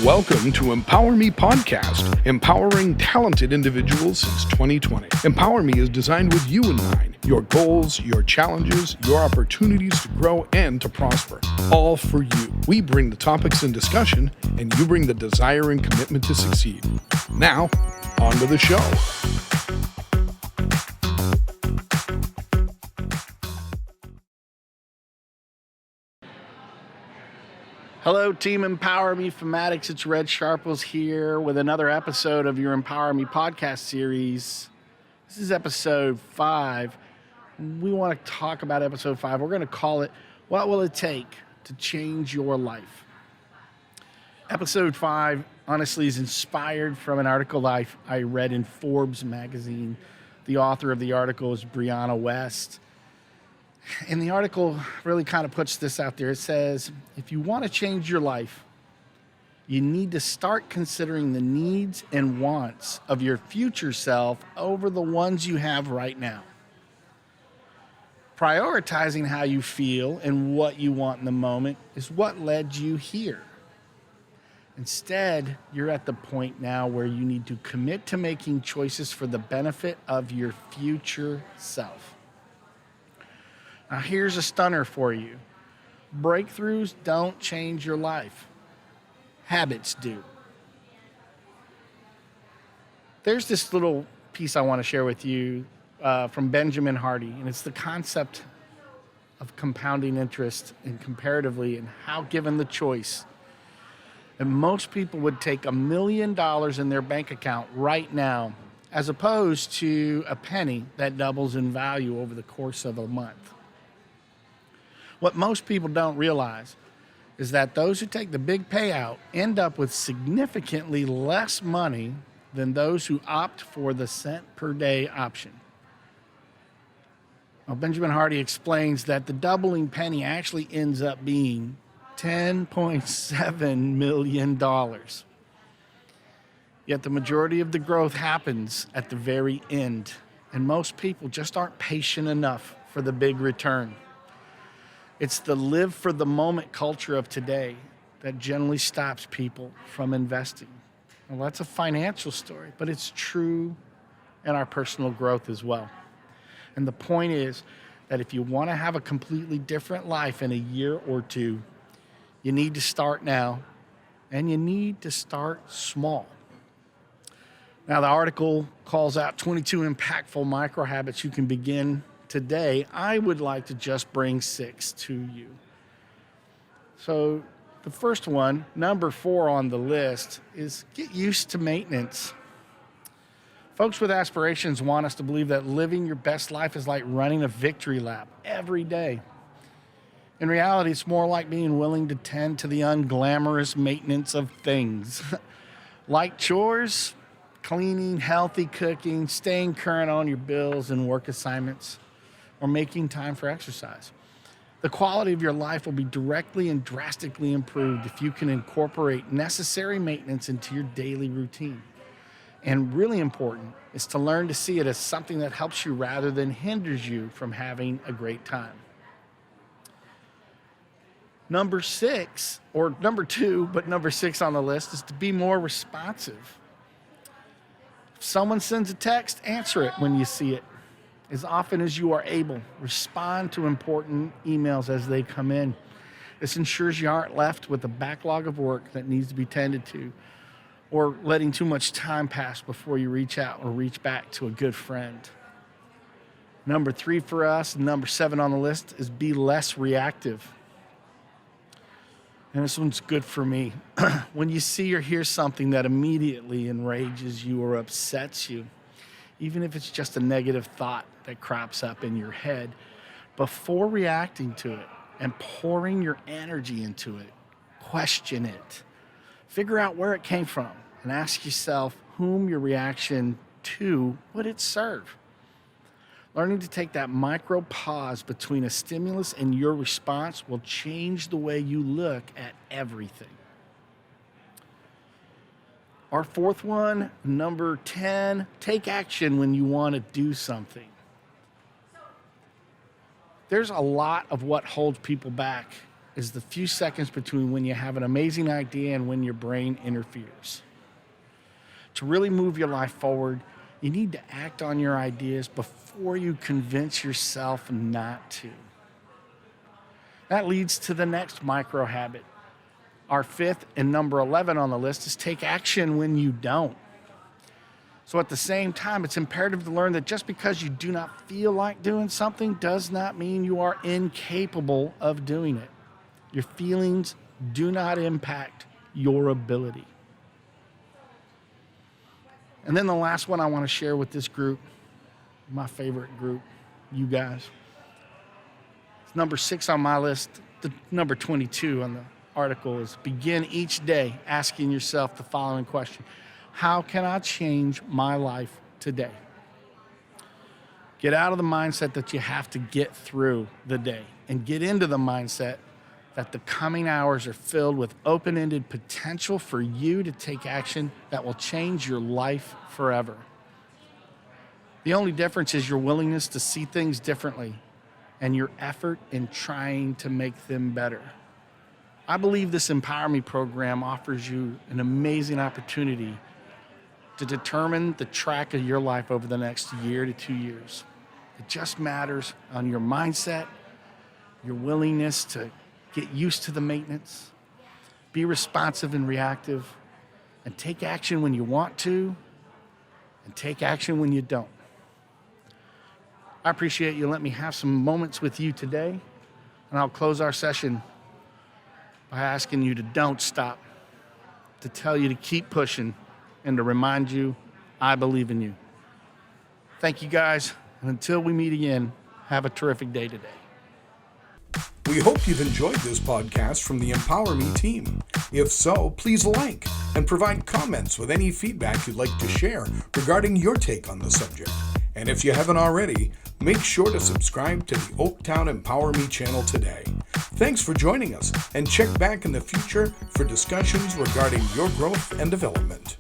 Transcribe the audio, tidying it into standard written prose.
Welcome to Empowerme Podcast, empowering talented individuals since 2020. Empowerme is designed with you in mind, your goals, your challenges, your opportunities to grow and to prosper, all for you. We bring the topics in discussion, and you bring the desire and commitment to succeed. Now, on to the show. Hello, Team Empowerme Fanatics. It's Red Sharples here with another episode of your Empowerme podcast series. This is episode 5. We want to talk about episode 5. We're going to call it, What Will It Take to Change Your Life? Episode 5, honestly, is inspired from an article I read in Forbes magazine. The author of the article is Brianna West. And the article really kind of puts this out there. It says, if you want to change your life, you need to start considering the needs and wants of your future self over the ones you have right now. Prioritizing how you feel and what you want in the moment is what led you here. Instead, you're at the point now where you need to commit to making choices for the benefit of your future self. Now, here's a stunner for you. Breakthroughs don't change your life. Habits do. There's this little piece I want to share with you from Benjamin Hardy, and it's the concept of compounding interest and comparatively, and how, given the choice, and most people would take $1 million in their bank account right now, as opposed to a penny that doubles in value over the course of a month. What most people don't realize is that those who take the big payout end up with significantly less money than those who opt for the cent per day option. Well, Benjamin Hardy explains that the doubling penny actually ends up being $10.7 million. Yet the majority of the growth happens at the very end, and most people just aren't patient enough for the big return. It's the live for the moment culture of today that generally stops people from investing. Well, that's a financial story, but it's true in our personal growth as well. And the point is that if you want to have a completely different life in a year or two, you need to start now, and you need to start small. Now, the article calls out 22 impactful micro habits you can begin today. I would like to just bring 6 to you. So the first one, number 4 on the list, is get used to maintenance. Folks with aspirations want us to believe that living your best life is like running a victory lap every day. In reality, it's more like being willing to tend to the unglamorous maintenance of things. Like chores, cleaning, healthy cooking, staying current on your bills and work assignments, or making time for exercise. The quality of your life will be directly and drastically improved if you can incorporate necessary maintenance into your daily routine. And really important is to learn to see it as something that helps you rather than hinders you from having a great time. Number 6 on the list is to be more responsive. If someone sends a text, answer it when you see it. As often as you are able, respond to important emails as they come in. This ensures you aren't left with a backlog of work that needs to be tended to, or letting too much time pass before you reach out or reach back to a good friend. Number 3 for us, and number 7 on the list, is be less reactive. And this one's good for me. When you see or hear something that immediately enrages you or upsets you, even if it's just a negative thought that crops up in your head, before reacting to it and pouring your energy into it, question it. Figure out where it came from and ask yourself whom your reaction to would it serve. Learning to take that micro pause between a stimulus and your response will change the way you look at everything. Our 4th one, number 10, take action when you want to do something. There's a lot of what holds people back is the few seconds between when you have an amazing idea and when your brain interferes. To really move your life forward, you need to act on your ideas before you convince yourself not to. That leads to the next micro habit. Our fifth and number 11 on the list is take action when you don't. So at the same time, it's imperative to learn that just because you do not feel like doing something does not mean you are incapable of doing it. Your feelings do not impact your ability. And then the last one I want to share with this group, my favorite group, you guys. It's number 6 on my list. The number 22 on the article is begin each day asking yourself the following question. How can I change my life today? Get out of the mindset that you have to get through the day and get into the mindset that the coming hours are filled with open-ended potential for you to take action that will change your life forever. The only difference is your willingness to see things differently and your effort in trying to make them better. I believe this Empowerme program offers you an amazing opportunity to determine the track of your life over the next year to 2 years. It just matters on your mindset, your willingness to get used to the maintenance, be responsive and reactive, and take action when you want to, and take action when you don't. I appreciate you letting me have some moments with you today, and I'll close our session by asking you to don't stop, to tell you to keep pushing, and to remind you I believe in you. Thank you guys, and until we meet again, have a terrific day today. We hope you've enjoyed this podcast from the Empowerme team. If so, please like and provide comments with any feedback you'd like to share regarding your take on the subject. And if you haven't already, make sure to subscribe to the Oaktown Empowerme channel today. Thanks for joining us, and check back in the future for discussions regarding your growth and development.